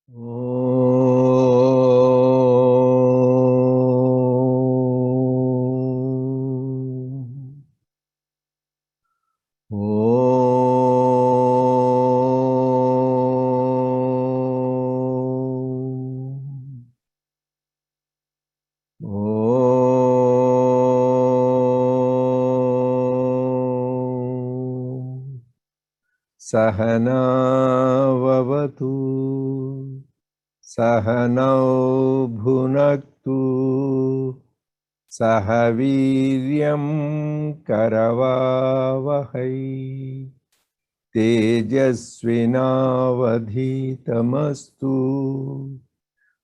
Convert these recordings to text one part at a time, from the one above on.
Sahana vavatu Sahanau bhunaktu Sahaviryam karavavahai Tejasvinavadhitamastu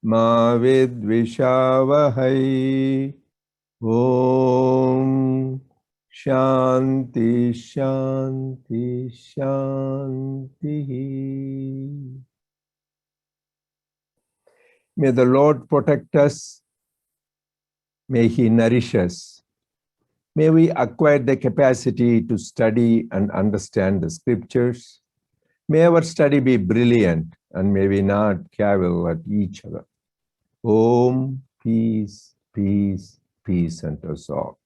Ma vidvishavahai Om Shanti Shanti Shanti. May the Lord protect us. May He nourish us. May we acquire the capacity to study and understand the scriptures. May our study be brilliant and may we not cavil at each other. Om, peace, peace, peace unto us all.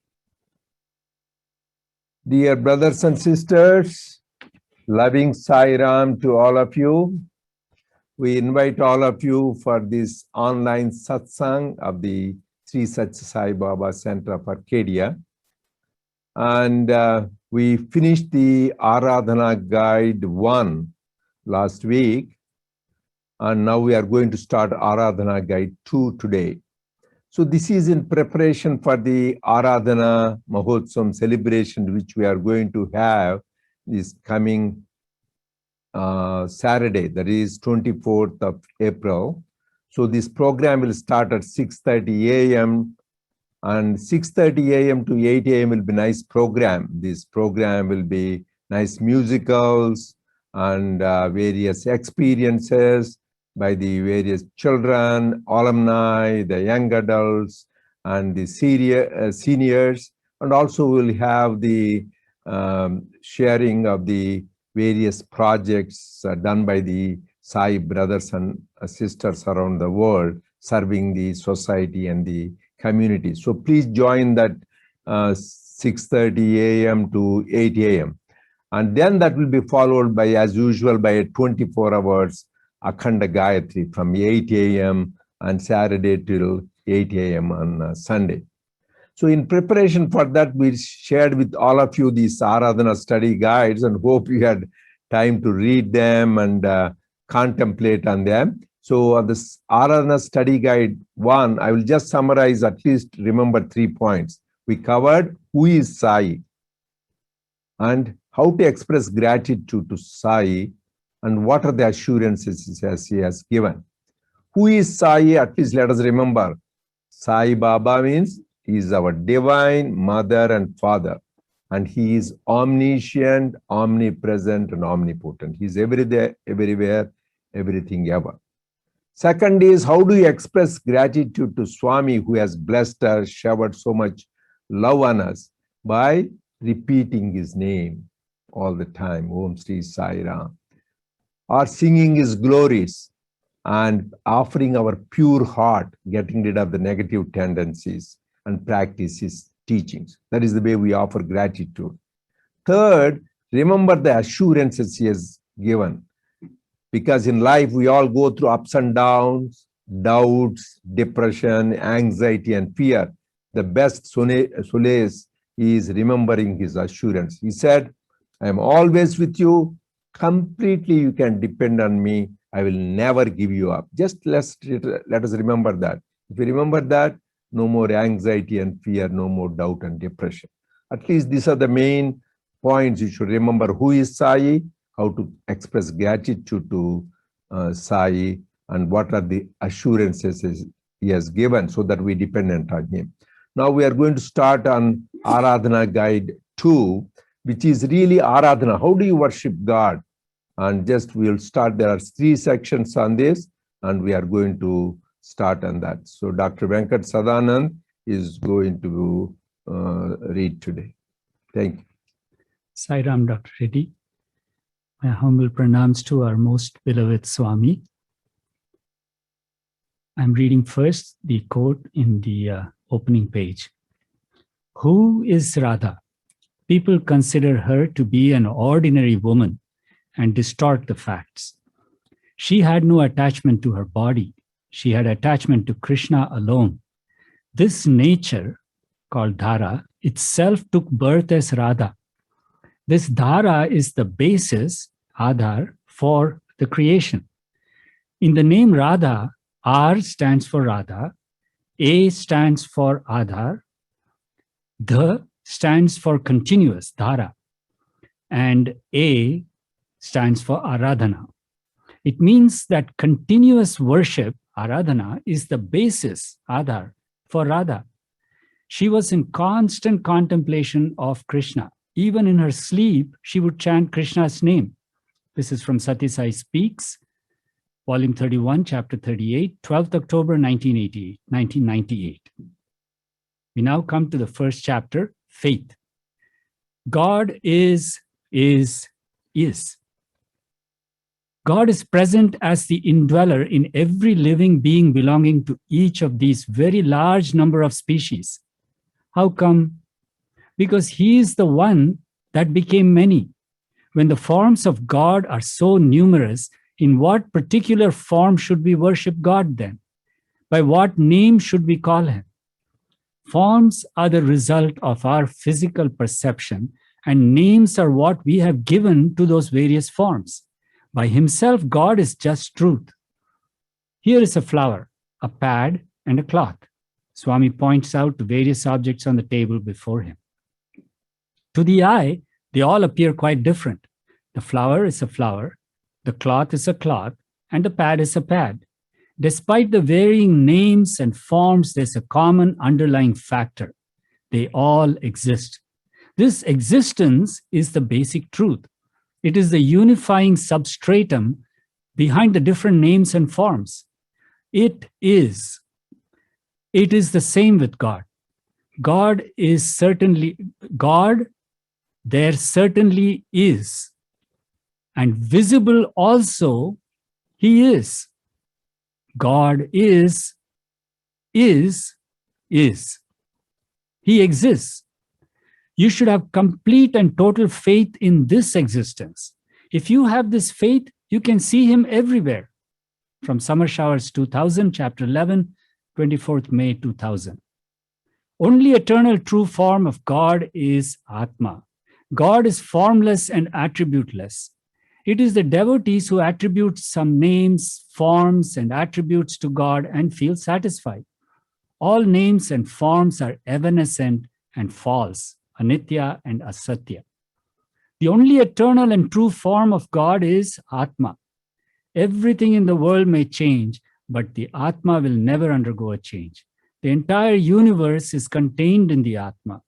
Dear brothers and sisters, loving Sai Ram to all of you. We invite all of you for this online satsang of the Sri Sathya Sai Baba Center of Arcadia. And we finished the Aradhana Guide 1 last week. And now we are going to start Aradhana Guide 2 today. So this is in preparation for the Aradhana Mahotsavam celebration, which we are going to have this coming Saturday, that is 24th of April. So this program will start at 6:30 a.m. and 6:30 a.m. to 8 a.m. will be nice program. This program will be nice musicals and various experiences by the various children, alumni, the young adults, and the seniors. And also we'll have the sharing of the various projects done by the Sai brothers and sisters around the world, serving the society and the community. So please join that 6:30 a.m. to 8 a.m. And then that will be followed by, as usual, by 24 hours Akhanda Gayatri from 8 a.m. on Saturday till 8 a.m. on Sunday. So in preparation for that, we shared with all of you these Aradhana study guides and hope you had time to read them and contemplate on them. So this Aradhana study guide 1, I will just summarize, at least remember 3 points. We covered who is Sai and how to express gratitude to Sai and what are the assurances he has given. Who is Sai? At least let us remember. Sai Baba means he is our divine mother and father, and he is omniscient, omnipresent, and omnipotent. He is everywhere, everything ever. Second is, how do you express gratitude to Swami, who has blessed us, showered so much love on us? By repeating his name all the time, Om Sri Sai Ram. Or singing his glories and offering our pure heart, getting rid of the negative tendencies and practice his teachings. That is the way we offer gratitude. Third, remember the assurances he has given. Because in life, we all go through ups and downs, doubts, depression, anxiety, and fear. The best solace is remembering his assurance. He said, I am always with you. Completely you can depend on me. I will never give you up. Just let us remember that. If you remember that, no more anxiety and fear, no more doubt and depression. At least these are the main points you should remember. Who is Sai? How to express gratitude to Sai, and what are the assurances he has given so that we dependent on him. Now we are going to start on Aradhana Guide 2, which is really Aradhana. How do you worship God? And just we'll start. There are 3 sections on this, and we are going to start on that. So Dr. Venkat Sadanand is going to read today. Thank you. Sai Ram, Dr. Reddy. My humble pranams to our most beloved Swami. I'm reading first the quote in the opening page. Who is Radha? People consider her to be an ordinary woman and distort the facts. She had no attachment to her body. She had attachment to Krishna alone. This nature, called Dhara, itself took birth as Radha. This Dhara is the basis, Adhar, for the creation. In the name Radha, R stands for Radha, A stands for Adhar, Dha stands for continuous, Dhara, and A stands for Aradhana. It means that continuous worship, Aradhana, is the basis, Adhar, for Radha. She was in constant contemplation of Krishna. Even in her sleep, she would chant Krishna's name. This is from SSSIO Speaks, Volume 31, Chapter 38, 12th October 1998. We now come to the first chapter, Faith. God is. God is present as the indweller in every living being belonging to each of these very large number of species. How come? Because he is the one that became many. When the forms of God are so numerous, in what particular form should we worship God then? By what name should we call him? Forms are the result of our physical perception, and names are what we have given to those various forms. By himself, God is just truth. Here is a flower, a pad, and a cloth. Swami points out the various objects on the table before him. To the eye, they all appear quite different. The flower is a flower, the cloth is a cloth, and the pad is a pad. Despite the varying names and forms, there's a common underlying factor. They all exist. This existence is the basic truth. It is the unifying substratum behind the different names and forms. It is. It is the same with God. God is certainly God. There certainly is. And visible also, he is. God is. He exists. You should have complete and total faith in this existence. If you have this faith, you can see him everywhere. From Summer Showers 2000, chapter 11, 24th May 2000. Only eternal true form of God is Atma. God is formless and attributeless. It is the devotees who attribute some names, forms, and attributes to God and feel satisfied. All names and forms are evanescent and false, anitya and asatya. The only eternal and true form of God is Atma. Everything in the world may change, but the Atma will never undergo a change. The entire universe is contained in the Atma.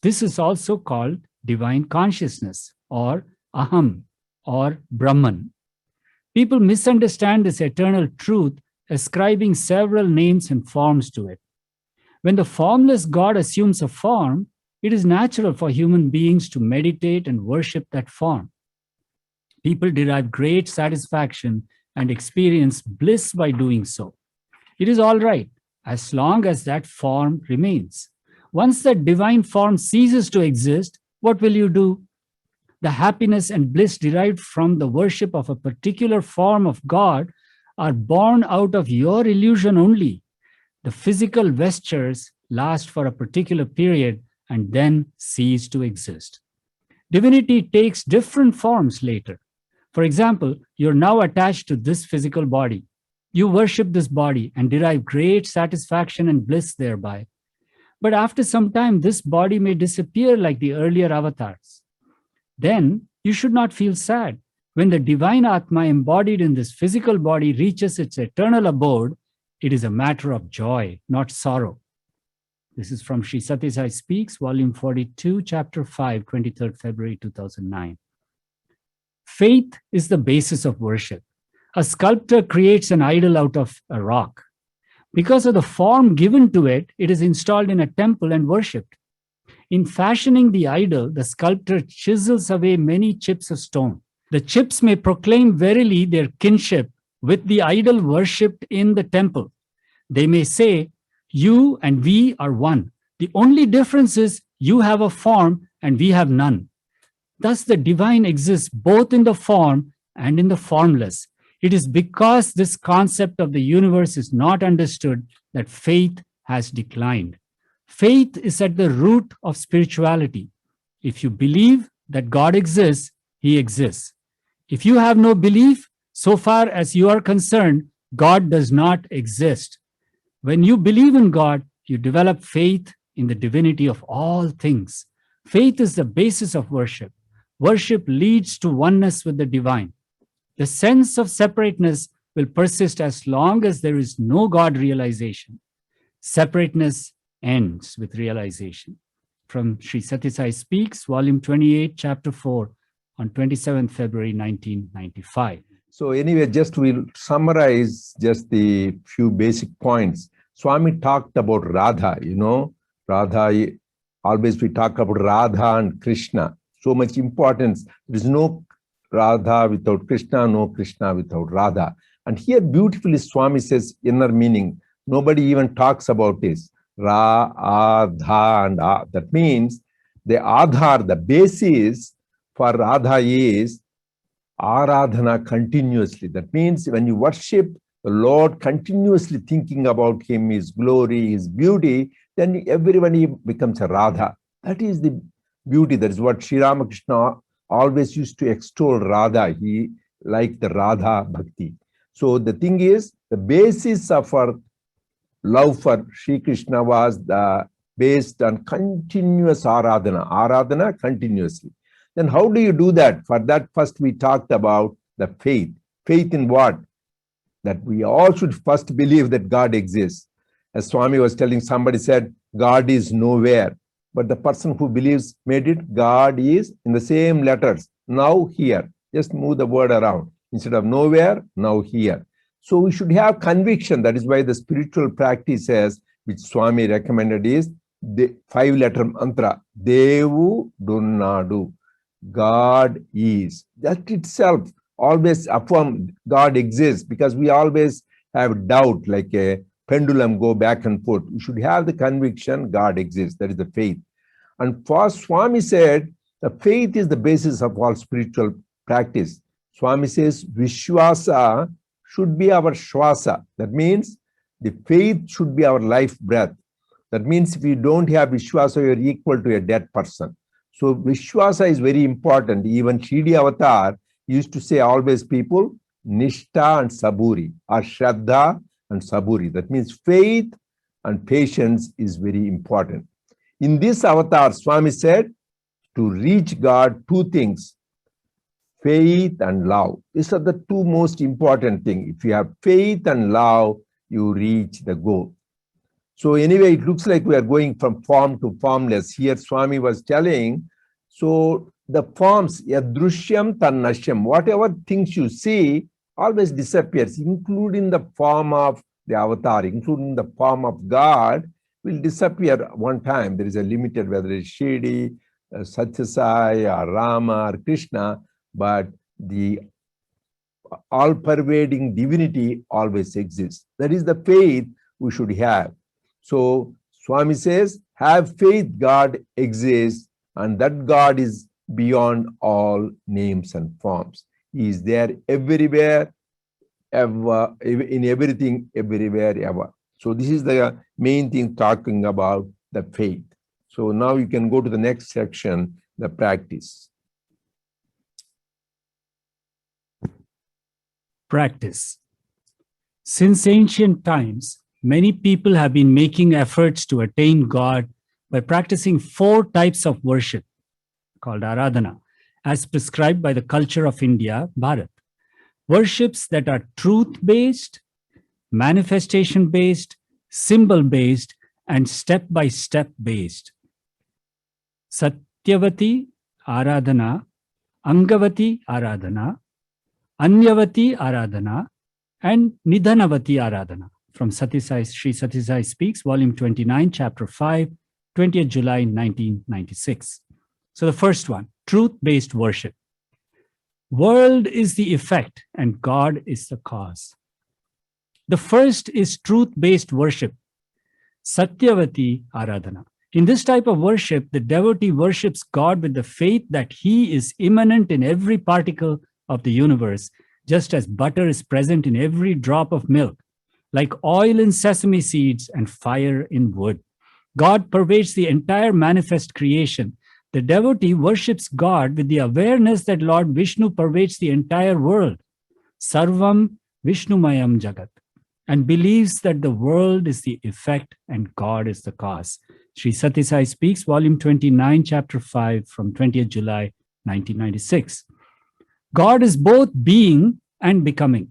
This is also called divine consciousness, or Aham, or Brahman. People misunderstand this eternal truth, ascribing several names and forms to it. When the formless God assumes a form, it is natural for human beings to meditate and worship that form. People derive great satisfaction and experience bliss by doing so. It is all right, as long as that form remains. Once that divine form ceases to exist, what will you do? The happiness and bliss derived from the worship of a particular form of God are born out of your illusion only. The physical vestures last for a particular period and then cease to exist. Divinity takes different forms later. For example, you're now attached to this physical body. You worship this body and derive great satisfaction and bliss thereby. But after some time, this body may disappear like the earlier avatars. Then you should not feel sad. When the divine Atma embodied in this physical body reaches its eternal abode, it is a matter of joy, not sorrow. This is from Sri Sathya Sai Speaks, Volume 42, Chapter 5, 23rd February 2009. Faith is the basis of worship. A sculptor creates an idol out of a rock. Because of the form given to it, it is installed in a temple and worshipped. In fashioning the idol, the sculptor chisels away many chips of stone. The chips may proclaim verily their kinship with the idol worshipped in the temple. They may say, you and we are one. The only difference is you have a form and we have none. Thus, the divine exists both in the form and in the formless. It is because this concept of the universe is not understood that faith has declined. Faith is at the root of spirituality. If you believe that God exists, He exists. If you have no belief, so far as you are concerned, God does not exist. When you believe in God, you develop faith in the divinity of all things. Faith is the basis of worship. Worship leads to oneness with the divine. The sense of separateness will persist as long as there is no God realization. Separateness ends with realization. From Sri Sathya Sai Speaks, Volume 28, Chapter 4, on 27th February 1995. So anyway, just we'll summarize just the few basic points. Swami talked about Radha, Radha, always we talk about Radha and Krishna. So much importance. There is no Radha without Krishna, no Krishna without Radha. And here beautifully Swami says inner meaning. Nobody even talks about this. Ra, Adha, and A. That means the Adhar, the basis for Radha is Aradhana continuously. That means when you worship the Lord continuously thinking about Him, His glory, His beauty, then everybody becomes a Radha. That is the beauty. That is what Sri Ramakrishna always used to extol Radha. He liked the Radha Bhakti. So the thing is, the basis of our love for Sri Krishna was based on continuous Aradhana. Aradhana continuously. Then how do you do that? For that, first we talked about the faith. Faith in what? That we all should first believe that God exists. As Swami was telling, somebody said, God is nowhere. But the person who believes made it, God is in the same letters. Now here. Just move the word around. Instead of nowhere, now here. So we should have conviction. That is why the spiritual practices, which Swami recommended, is the 5-letter mantra. Devu Dunnadu. God is. That itself always affirm God exists, because we always have doubt, like a pendulum go back and forth. You should have the conviction God exists. That is the faith. And for Swami said, the faith is the basis of all spiritual practice. Swami says, Vishwasa should be our Shwasa. That means the faith should be our life breath. That means if you don't have Vishwasa, you're equal to a dead person. So Vishwasa is very important. Even Shidi Avatar used to say always people, Nishta and Saburi, or Shraddha and Saburi. That means faith and patience is very important. In this avatar, Swami said, to reach God, 2 things, faith and love. These are the 2 most important things. If you have faith and love, you reach the goal. So anyway, it looks like we are going from form to formless. Here Swami was telling, so the forms, yadrushyam tannashyam, whatever things you see always disappears, including the form of the avatar, including the form of God, will disappear one time. There is a limited, whether it's Shirdi, Sathya Sai, or Rama, or Krishna, but the all-pervading divinity always exists. That is the faith we should have. So Swami says, have faith God exists, and that God is beyond all names and forms. He is there everywhere, ever, in everything, everywhere, ever. So this is the main thing talking about the faith. So now you can go to the next section, the practice. Practice. Since ancient times, many people have been making efforts to attain God by practicing 4 types of worship called Aradhana, as prescribed by the culture of India, Bharat. Worships that are truth-based, manifestation-based, symbol-based, and step-by-step based. Satyavati Aradhana, Angavati Aradhana, Anyavati Aradhana, and Nidhanavati Aradhana. From Sri Sathya Sai Speaks, Volume 29, Chapter 5, 20th July 1996. So the first one, truth-based worship. World is the effect and God is the cause. The first is truth-based worship, Satyavati Aradhana. In this type of worship, the devotee worships God with the faith that he is immanent in every particle of the universe, just as butter is present in every drop of milk, like oil in sesame seeds and fire in wood. God pervades the entire manifest creation. The devotee worships God with the awareness that Lord Vishnu pervades the entire world, Sarvam Vishnumayam Jagat, and believes that the world is the effect and God is the cause. Sri Sathya Sai Speaks, Volume 29, Chapter 5, from 20th July, 1996. God is both being and becoming.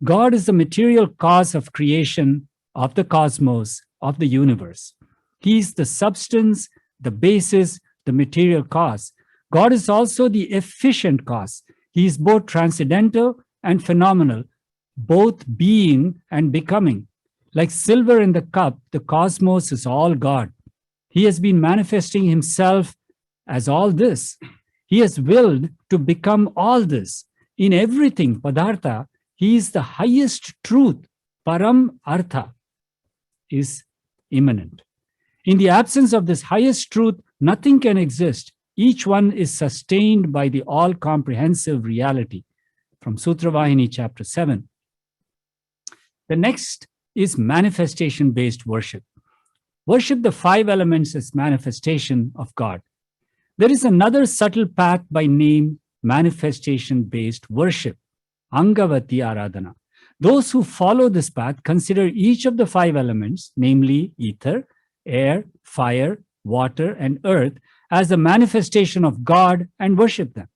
God is the material cause of creation, of the cosmos, of the universe. He is the substance, the basis, the material cause. God is also the efficient cause. He is both transcendental and phenomenal, both being and becoming. Like silver in the cup, the cosmos is all God. He has been manifesting himself as all this. He has willed to become all this. In everything, Padartha, he is the highest truth. Param Artha is immanent. In the absence of this highest truth, nothing can exist. Each one is sustained by the all-comprehensive reality. From Sutravahini, Chapter 7. The next is manifestation-based worship. Worship the five elements as manifestation of God. There is another subtle path by name manifestation-based worship, Angavati Aradhana. Those who follow this path consider each of the five elements, namely ether, air, fire, water, and earth, as the manifestation of God and worship them.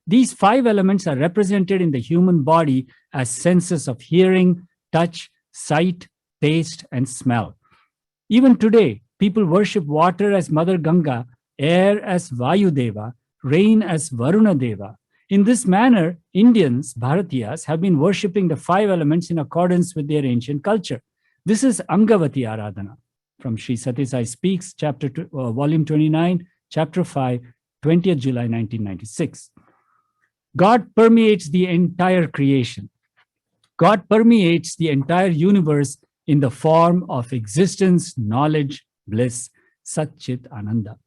These five elements are represented in the human body as senses of hearing, touch, sight, taste, and smell. Even today, people worship water as Mother Ganga, air as Vayudeva, rain as Varuna Deva. In this manner, Indians, Bharatiyas, have been worshipping the five elements in accordance with their ancient culture. This is Angavati Aradhana. From Sri Sathya Sai Speaks, Volume 29, Chapter 5, 20th July 1996. God permeates the entire creation. God permeates the entire universe in the form of existence, knowledge, bliss, Sat Chit Ananda.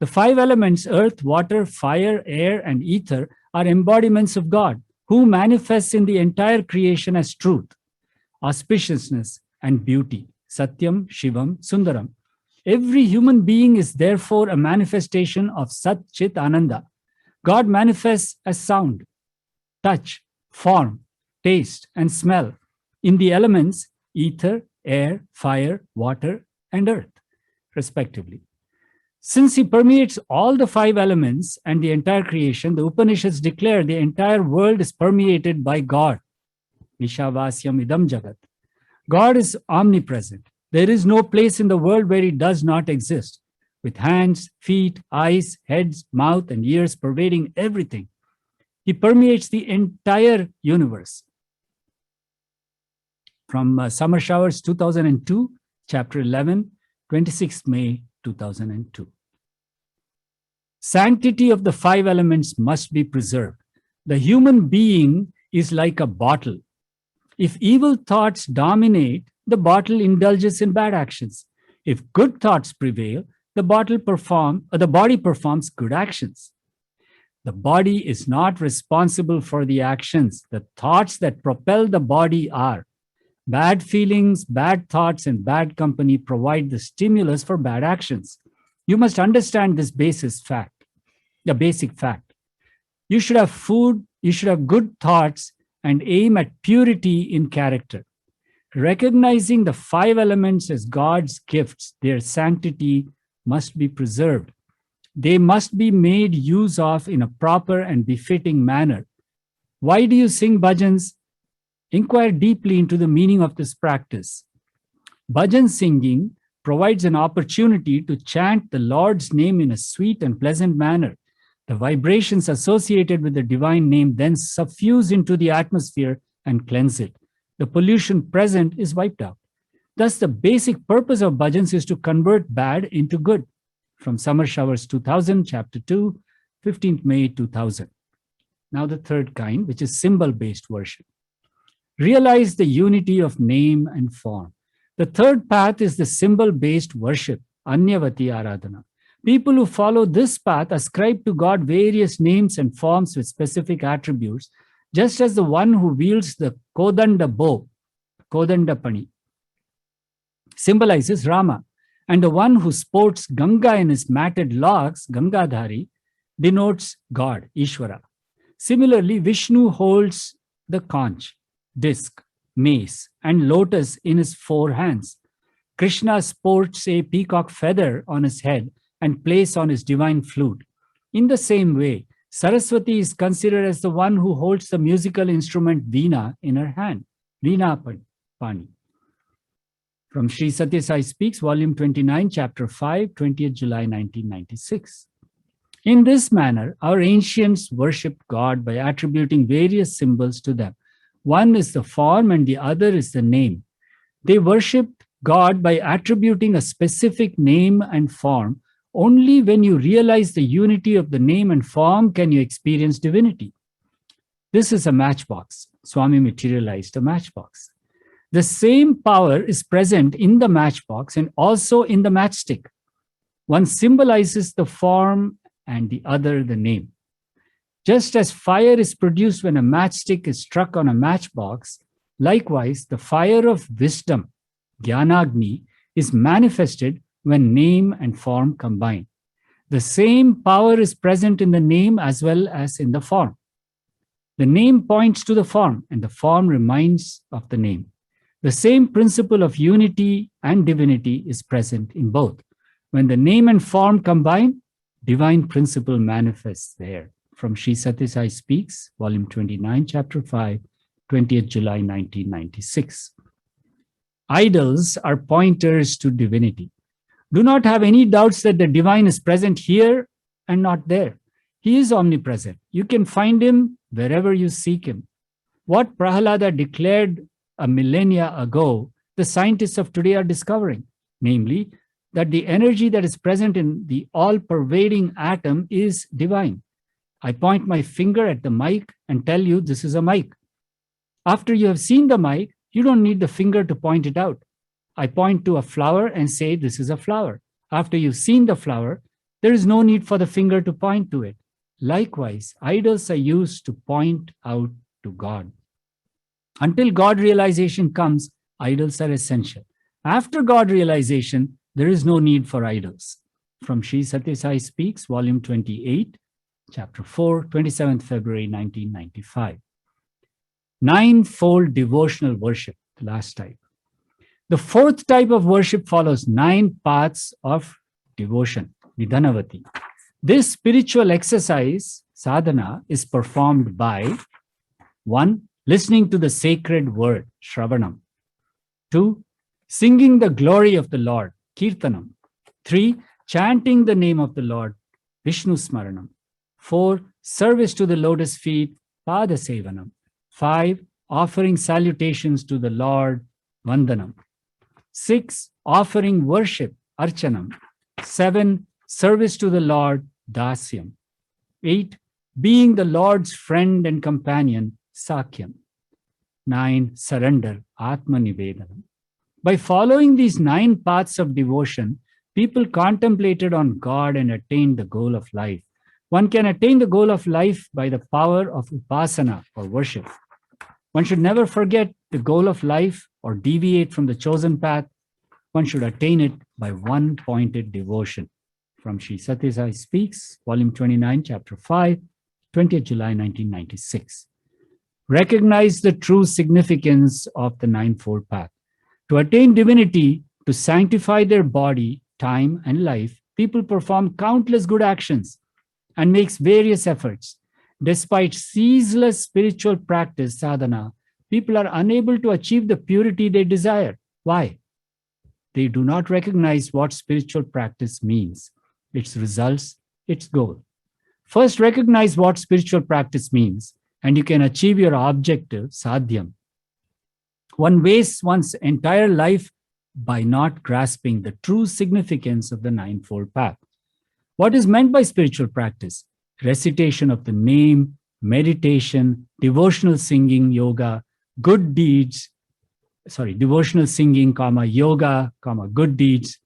The five elements, earth, water, fire, air, and ether, are embodiments of God, who manifests in the entire creation as truth, auspiciousness, and beauty, Satyam, Shivam, Sundaram. Every human being is therefore a manifestation of Sat Chit Ananda. God manifests as sound, touch, form, taste, and smell in the elements ether, air, fire, water, and earth, respectively. Since he permeates all the five elements and the entire creation, the Upanishads declare the entire world is permeated by God. Vishavasyam idam jagat. God is omnipresent. There is no place in the world where he does not exist, with hands, feet, eyes, heads, mouth, and ears pervading everything. He permeates the entire universe. From Summer Showers 2002, Chapter 11, 26th May 2002. Sanctity of the five elements must be preserved. The human being is like a bottle. If evil thoughts dominate, the bottle indulges in bad actions. If good thoughts prevail, the body performs good actions. The body is not responsible for the actions. The thoughts that propel the body are. Bad feelings, bad thoughts, and bad company provide the stimulus for bad actions. You must understand this basic fact. You should have food, you should have good thoughts, and aim at purity in character. Recognizing the five elements as God's gifts, their sanctity must be preserved. They must be made use of in a proper and befitting manner. Why do you sing bhajans? Inquire deeply into the meaning of this practice. Bhajan singing provides an opportunity to chant the Lord's name in a sweet and pleasant manner. The vibrations associated with the divine name then suffuse into the atmosphere and cleanse it. The pollution present is wiped out. Thus, the basic purpose of bhajans is to convert bad into good. From Summer Showers 2000, Chapter 2, 15th May 2000. Now the third kind, which is symbol-based worship. Realize the unity of name and form. The third path is the symbol-based worship, Anyavati Aradhana. People who follow this path ascribe to God various names and forms with specific attributes, just as the one who wields the Kodanda bow, Kodandapani, symbolizes Rama, and the one who sports Ganga in his matted locks, Gangadhari, denotes God, Ishvara. Similarly, Vishnu holds the conch, disc, mace, and lotus in his four hands. Krishna sports a peacock feather on his head and plays on his divine flute. In the same way, Saraswati is considered as the one who holds the musical instrument Veena in her hand, Veena Pani. From Sri Sathya Sai Speaks, Volume 29, Chapter 5, 20th July 1996. In this manner, our ancients worshipped God by attributing various symbols to them. One is the form and the other is the name. They worshipped God by attributing a specific name and form. Only when you realize the unity of the name and form can you experience divinity. This is a matchbox. Swami materialized a matchbox. The same power is present in the matchbox and also in the matchstick. One symbolizes the form and the other the name. Just as fire is produced when a matchstick is struck on a matchbox, likewise, the fire of wisdom, Jnanagni, is manifested when name and form combine. The same power is present in the name as well as in the form. The name points to the form, and the form reminds of the name. The same principle of unity and divinity is present in both. When the name and form combine, divine principle manifests there. From Sri Sathya Sai Speaks, Volume 29, Chapter 5, 20th July 1996. Idols are pointers to divinity. Do not have any doubts that the divine is present here and not there. He is omnipresent. You can find him wherever you seek him. What Prahalada declared a millennia ago, the scientists of today are discovering, namely, that the energy that is present in the all-pervading atom is divine. I point my finger at the mic and tell you this is a mic. After you have seen the mic, you don't need the finger to point it out. I point to a flower and say this is a flower. After you've seen the flower, there is no need for the finger to point to it. Likewise, idols are used to point out to God. Until God realization comes, idols are essential. After God realization, there is no need for idols. From Sri Sathya Sai Speaks, Volume 28, Chapter 4, 27th February 1995. NineFold devotional worship, the last type. The fourth type of worship follows 9 paths of devotion, Vidhanavati. This spiritual exercise, sadhana, is performed by 1. Listening to the sacred word, Shravanam. 2. Singing the glory of the Lord, Kirtanam. 3. Chanting the name of the Lord, Vishnu Smaranam. 4. Service to the lotus feet, Pada Sevanam. 5. Offering salutations to the Lord, Vandanam. 6. Offering worship, Archanam. 7. Service to the Lord, Dasyam. 8. Being the Lord's friend and companion, Sakhyam. 9. Surrender, Atma Nivedanam. By following these 9 paths of devotion, people contemplated on God and attained the goal of life. One can attain the goal of life by the power of upasana or worship. One should never forget the goal of life or deviate from the chosen path. One should attain it by one-pointed devotion. From Sri Sathya Sai Speaks, Volume 29, Chapter 5, 20th July 1996. Recognize the true significance of the ninefold path. To attain divinity, to sanctify their body, time, and life, people perform countless good actions and makes various efforts. Despite ceaseless spiritual practice, sadhana, people are unable to achieve the purity they desire. Why? They do not recognize what spiritual practice means, its results, its goal. First, recognize what spiritual practice means, and you can achieve your objective, sadhyam. One wastes one's entire life by not grasping the true significance of the ninefold path. What is meant by spiritual practice? Recitation of the name, meditation, devotional singing, yoga, good deeds, devotional singing, yoga, good deeds.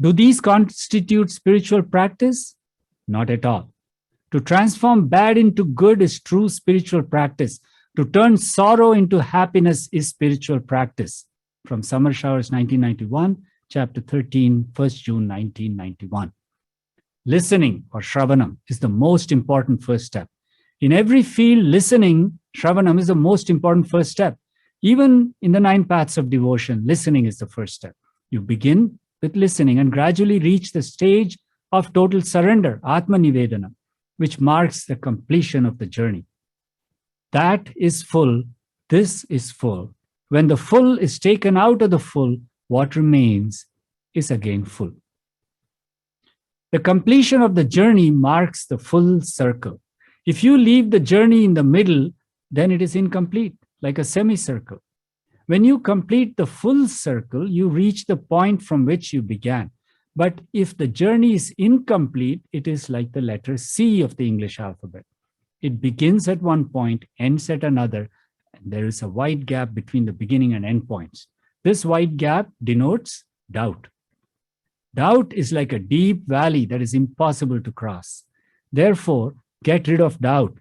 Do these constitute spiritual practice? Not at all. To transform bad into good is true spiritual practice. To turn sorrow into happiness is spiritual practice. From Summer Showers 1991, chapter 13, 1st June 1991. Listening, or Shravanam, is the most important first step. In every field, listening, Shravanam, is the most important first step. Even in the 9 paths of devotion, listening is the first step. You begin with listening and gradually reach the stage of total surrender, Atma Nivedana, which marks the completion of the journey. That is full, this is full. When the full is taken out of the full, what remains is again full. The completion of the journey marks the full circle. If you leave the journey in the middle, then it is incomplete, like a semicircle. When you complete the full circle, you reach the point from which you began. But if the journey is incomplete, it is like the letter C of the English alphabet. It begins at one point, ends at another, and there is a wide gap between the beginning and end points. This wide gap denotes doubt. Doubt is like a deep valley that is impossible to cross. Therefore, get rid of doubt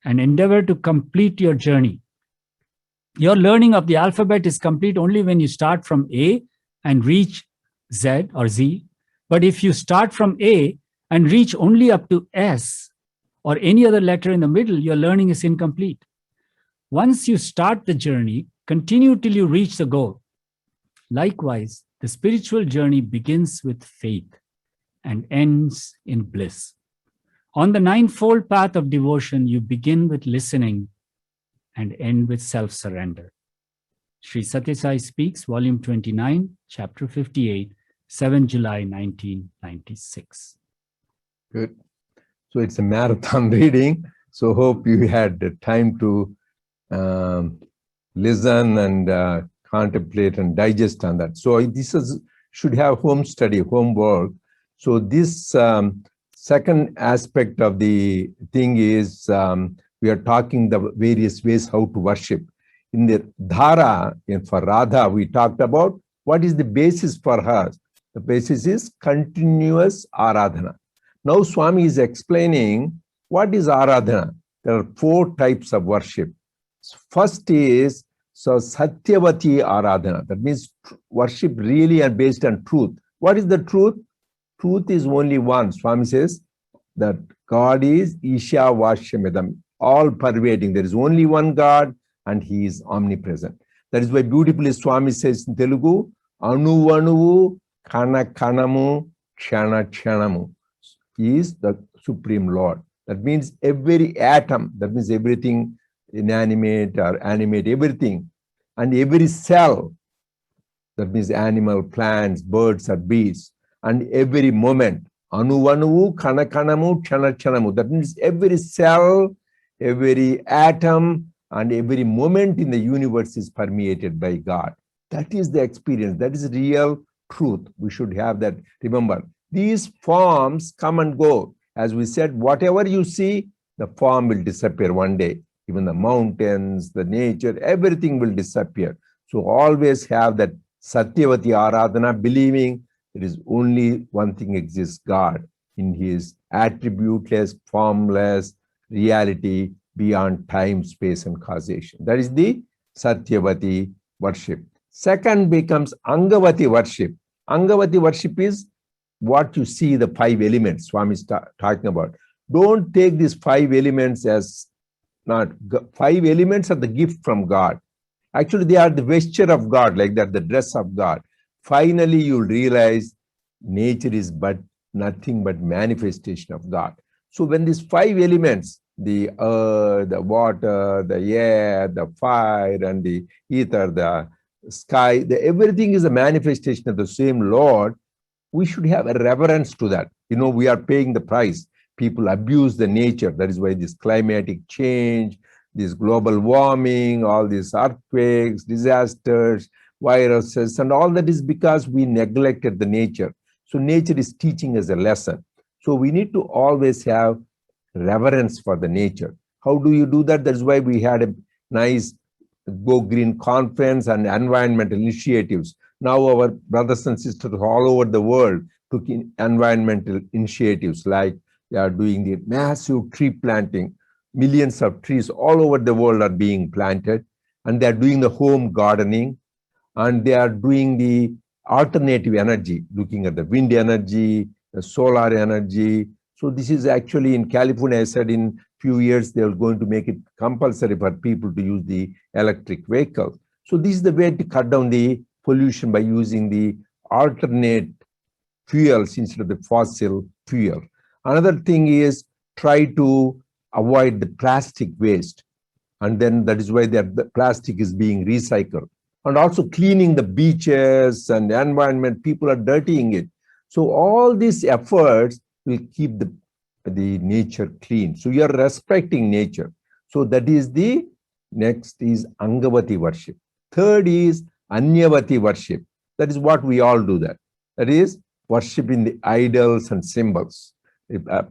and endeavor to complete your journey. Your learning of the alphabet is complete only when you start from A and reach Z or Z. But if you start from A and reach only up to S or any other letter in the middle, your learning is incomplete. Once you start the journey, continue till you reach the goal. Likewise, the spiritual journey begins with faith and ends in bliss. On the 9-fold path of devotion, you begin with listening and end with self-surrender. Sri Sathya Sai Speaks, Volume 29, Chapter 58, 7 July 1996. Good. So it's a marathon reading. So hope you had the time to listen and contemplate and digest on that. So this should have home study, homework. So this second aspect of the thing is we are talking the various ways how to worship. In the Dhara, for Radha, we talked about what is the basis for her. The basis is continuous Aradhana. Now Swami is explaining what is Aradhana. There are 4 types of worship. First is Satyavati Aradhana. That means worship really and based on truth. What is the truth? Truth is only one. Swami says that God is Isha Vashyamidam, all pervading. There is only one God and he is omnipresent. That is why beautifully Swami says in Telugu, Anu Anuvu Kana Kanamu Kshana Kshanamu. He is the Supreme Lord. That means every atom, that means everything inanimate or animate, everything, and every cell, that means animal, plants, birds or beasts, and every moment, Anu Anuvu Kana Kanamu Kshana Kshanamu. That means every cell, every atom, and every moment in the universe is permeated by God. That is the experience. That is real truth. We should have that. Remember, these forms come and go. As we said, whatever you see, the form will disappear one day. Even the mountains, the nature, everything will disappear. So always have that Satyavati Aradhana, believing there is only one thing exists, God, in his attributeless, formless reality beyond time, space, and causation. That is the Satyavati worship. Second becomes Angavati worship. Angavati worship is what you see, the 5 elements Swami is talking about. Don't take these 5 elements as not 5 elements are the gift from God. Actually, they are the vesture of God, like that, the dress of God. Finally, you'll realize nature is but nothing but manifestation of God. So when these 5 elements, the earth, the water, the air, the fire, and the ether, the sky, everything is a manifestation of the same Lord, we should have a reverence to that. You know, we are paying the price. People abuse the nature. That is why this climatic change, this global warming, all these earthquakes, disasters, viruses, and all that is because we neglected the nature. So nature is teaching us a lesson. So we need to always have reverence for the nature. How do you do that? That's why we had a nice Go Green Conference and environmental initiatives. Now our brothers and sisters all over the world took in environmental initiatives, like they are doing the massive tree planting. Millions of trees all over the world are being planted, and they are doing the home gardening, and they are doing the alternative energy, looking at the wind energy, the solar energy. So this is actually in California, I said in few years, they are going to make it compulsory for people to use the electric vehicles. So this is the way to cut down the pollution, by using the alternate fuels instead of the fossil fuel. Another thing is try to avoid the plastic waste. And then that is why the plastic is being recycled. And also cleaning the beaches and the environment, people are dirtying it. So all these efforts will keep the nature clean. So you are respecting nature. So that is the next is Angavati worship. Third is Anyavati worship. That is what we all do that. That is worshiping the idols and symbols.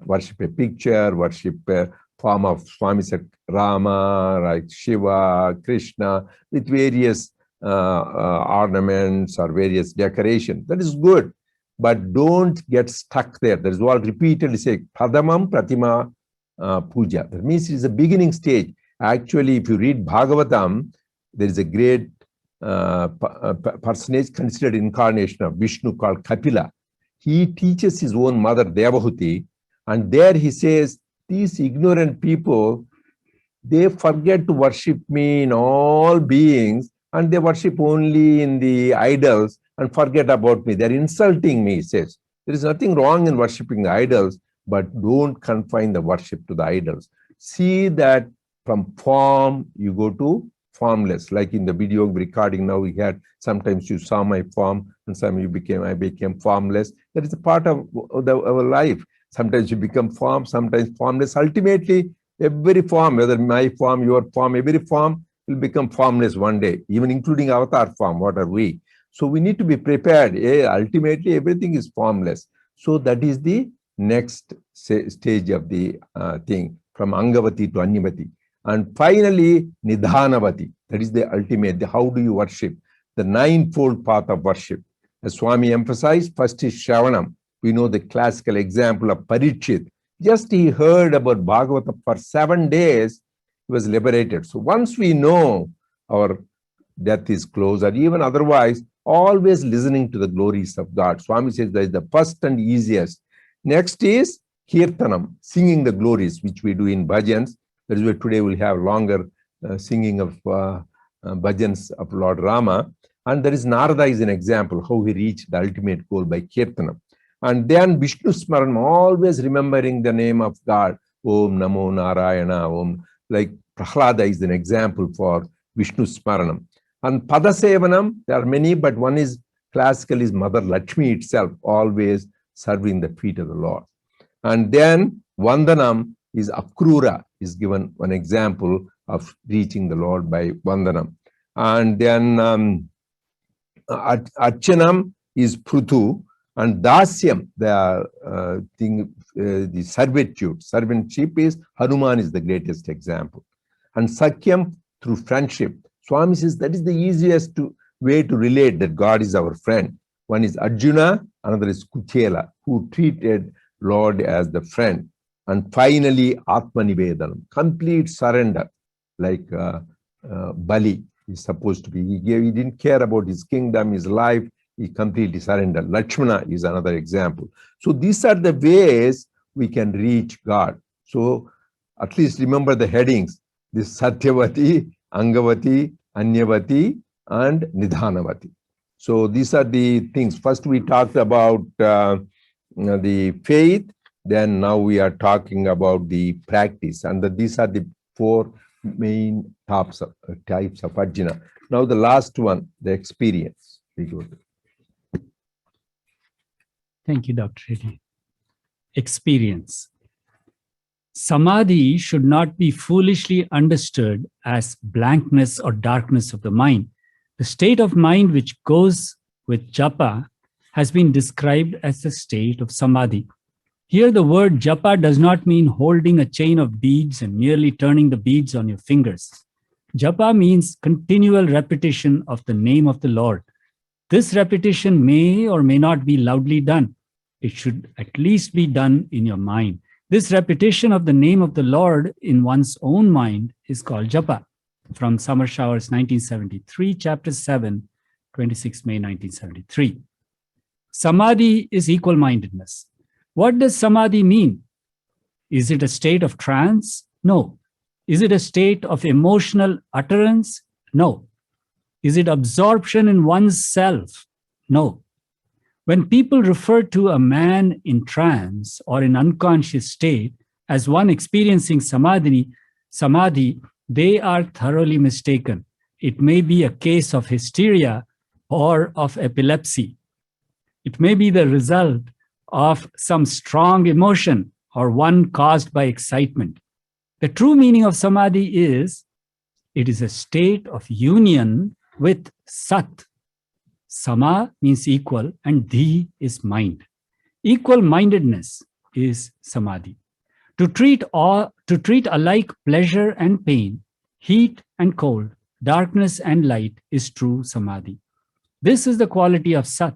Worship a picture, worship a form of Swami said Rama, like Shiva, Krishna, with various ornaments or various decorations. That is good. But don't get stuck there. That is what repeatedly say, Pradamam Pratima Puja. That means it is a beginning stage. Actually, if you read Bhagavatam, there is a great personage considered incarnation of Vishnu called Kapila. He teaches his own mother Devahuti, and there he says, these ignorant people, they forget to worship me in all beings, and they worship only in the idols and forget about me. They're insulting me, he says. There is nothing wrong in worshiping the idols, but don't confine the worship to the idols. See that from form, you go to formless. Like in the video recording now, we had, sometimes you saw my form, and some I became formless. That is a part of our life. Sometimes you become form, sometimes formless. Ultimately, every form, whether my form, your form, every form will become formless one day, even including avatar form. What are we? So we need to be prepared. Ultimately, everything is formless. So that is the next stage of the thing, from Angavati to Anyavati. And finally, Nidhanavati. That is the ultimate. How do you worship? The ninefold path of worship. As Swami emphasized, first is Shravanam. We know the classical example of Parikshit. Just he heard about Bhagavatam for 7 days, he was liberated. So once we know our death is close, or even otherwise, always listening to the glories of God. Swami says that is the first and easiest. Next is Kirtanam, singing the glories, which we do in bhajans. That is why today we'll have longer singing of bhajans of Lord Rama. And there is Narada is an example, how he reached the ultimate goal by Kirtanam. And then Vishnu Smaranam, always remembering the name of God. Om Namo Narayana, Om. Like Prahlada is an example for Vishnu Smaranam. And Padasevanam, there are many, but one is classical, is Mother Lakshmi itself, always serving the feet of the Lord. And then Vandanam is Akrura, is given one example of reaching the Lord by Vandanam. And then Archanam is Prutu, and Dasyam, the servitude, servantship is Hanuman is the greatest example. And Sakyam, through friendship. Swami says that is the easiest way to relate that God is our friend. One is Arjuna, another is Kuchela, who treated Lord as the friend. And finally, Atmanivedanam, complete surrender, like Bali is supposed to be. He didn't care about his kingdom, his life, he completely surrendered. Lakshmana is another example. So these are the ways we can reach God. So at least remember the headings, this Satyavati, Angavati, Anyavati, and Nidhanavati. So these are the things. First we talked about the faith, then now we are talking about the practice. And these are the 4 main types of Arjuna. Now the last one, the experience. We go to. Thank you, Dr. Reddy. Experience. Samadhi should not be foolishly understood as blankness or darkness of the mind. The state of mind which goes with japa has been described as the state of samadhi. Here the word japa does not mean holding a chain of beads and merely turning the beads on your fingers. Japa means continual repetition of the name of the Lord. This repetition may or may not be loudly done. It should at least be done in your mind. This repetition of the name of the Lord in one's own mind is called japa. From Summer Showers 1973, chapter 7, 26 May 1973. Samadhi is equal-mindedness. What does samadhi mean? Is it a state of trance? No. Is it a state of emotional utterance? No. Is it absorption in one's self? No. When people refer to a man in trance or in unconscious state as one experiencing samadhi, they are thoroughly mistaken. It may be a case of hysteria or of epilepsy. It may be the result of some strong emotion or one caused by excitement. The true meaning of samadhi is, it is a state of union with Sat. Sama means equal and Dhi is mind. Equal-mindedness is samadhi. To treat alike pleasure and pain, heat and cold, darkness and light is true samadhi. This is the quality of Sat.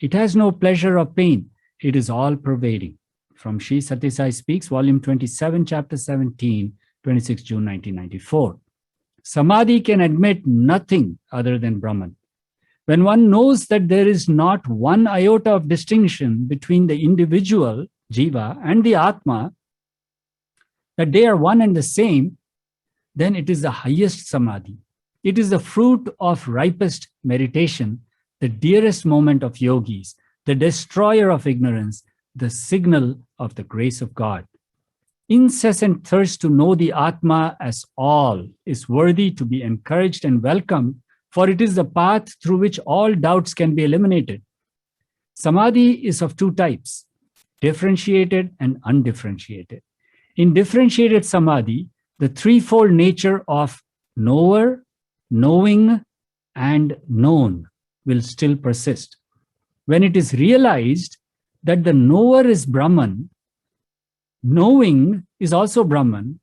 It has no pleasure or pain. It is all-pervading. From Sri Sathya Sai Speaks, Volume 27, Chapter 17, 26 June 1994. Samadhi can admit nothing other than Brahman. When one knows that there is not one iota of distinction between the individual, Jiva, and the Atma, that they are one and the same, then it is the highest samadhi. It is the fruit of ripest meditation, the dearest moment of yogis, the destroyer of ignorance, the signal of the grace of God. Incessant thirst to know the Atma as all is worthy to be encouraged and welcomed, for it is the path through which all doubts can be eliminated. Samadhi is of two types, differentiated and undifferentiated. In differentiated samadhi, the threefold nature of knower, knowing, and known will still persist. When it is realized that the knower is Brahman, knowing is also Brahman,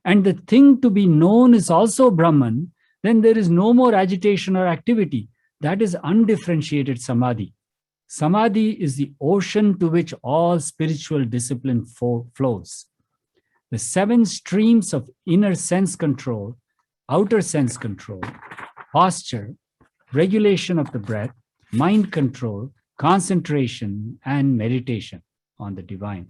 and the thing to be known is also Brahman, then there is no more agitation or activity. That is undifferentiated samadhi. Samadhi is the ocean to which all spiritual discipline flows. The 7 streams of inner sense control, outer sense control, posture, regulation of the breath, mind control, concentration, and meditation on the divine,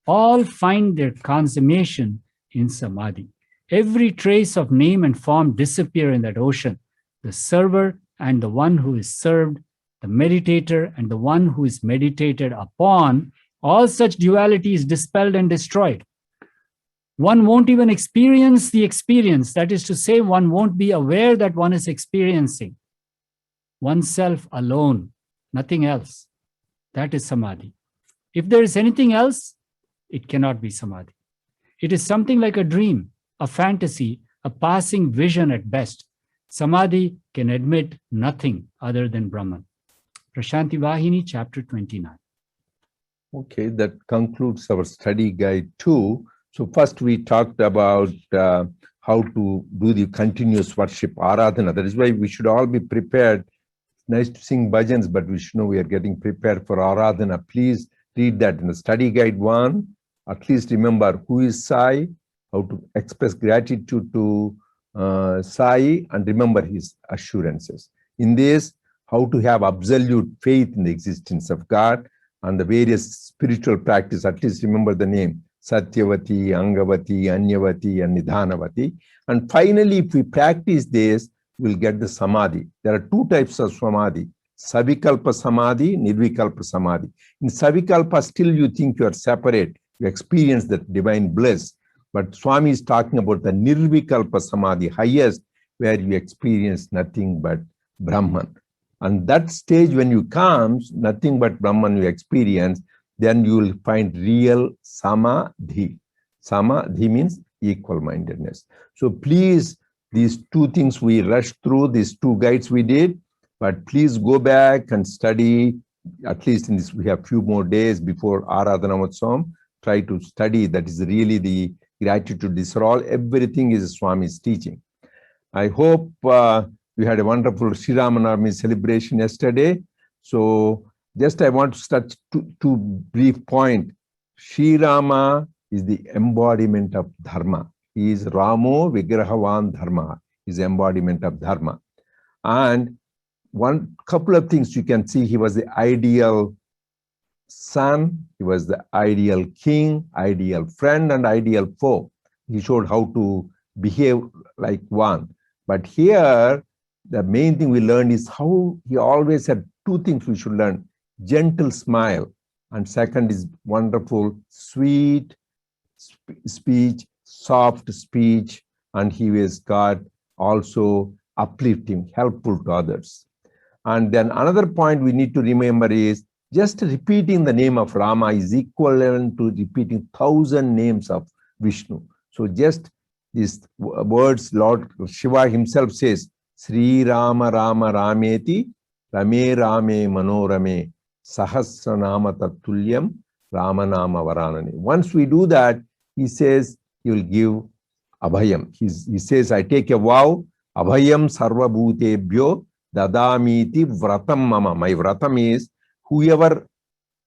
all find their consummation in samadhi. Every trace of name and form disappear in that ocean. The server and the one who is served, the meditator and the one who is meditated upon, all such duality is dispelled and destroyed. One won't even experience the experience. That is to say, one won't be aware that one is experiencing oneself alone, nothing else. That is samadhi. If there is anything else, it cannot be samadhi. It is something like a dream, a fantasy, a passing vision at best. Samadhi can admit nothing other than Brahman. Prashanti Vahini, chapter 29. Okay, that concludes our study guide 2. So first we talked about how to do the continuous worship, Aradhana. That is why we should all be prepared. Nice to sing bhajans, but we should know we are getting prepared for Aradhana. Please read that in the study guide 1. At least remember who is Sai, how to express gratitude to Sai, and remember his assurances. In this, how to have absolute faith in the existence of God and the various spiritual practice. At least remember the name, Satyavati, Angavati, Anyavati, and Nidhanavati. And finally, if we practice this, we'll get the Samadhi. There are 2 types of Samadhi, Savikalpa Samadhi, Nirvikalpa Samadhi. In Savikalpa, still you think you are separate, you experience that divine bliss. But Swami is talking about the Nirvikalpa Samadhi, highest, where you experience nothing but Brahman. And that stage when you come, nothing but Brahman you experience, then you will find real Samadhi. Samadhi means equal-mindedness. So please, these 2 things we rushed through, these 2 guides we did, but please go back and study, at least in this, we have few more days before Aradhana Utsavam. Try to study, that is really the gratitude. These are all, everything is Swami's teaching. I hope we had a wonderful Sri Ramanavami celebration yesterday. So just I want to start two brief point. Sri Rama is the embodiment of Dharma. He is Ramo Vigrahavan Dharma, is embodiment of Dharma. And one couple of things you can see, he was the ideal son, he was the ideal king, ideal friend, and ideal foe. He showed how to behave like one. But here, the main thing we learned is how he always had two things we should learn: gentle smile, and second is wonderful, sweet speech, soft speech, and he was God also uplifting, helpful to others. And then another point we need to remember is just repeating the name of Rama is equivalent to repeating 1,000 names of Vishnu. So just these words, Lord Shiva himself says, Sri Rama Rama Rameti Rame Rame Manorame Sahasranama Tatulyam Ramanama Varanani. Once we do that, he says he will give Abhayam. He says, I take a vow, Abhayam Sarva Bhutebhyo Dadamiti Vratam Mama. My Vratam is whoever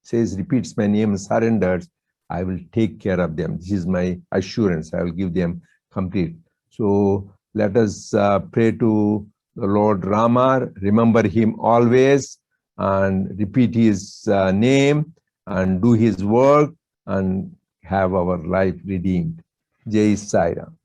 says, repeats my name, surrenders, I will take care of them. This is my assurance. I will give them complete. So let us pray to the Lord Rama, remember him always, and repeat his name, and do his work, and have our life redeemed. Jai Sai Ram.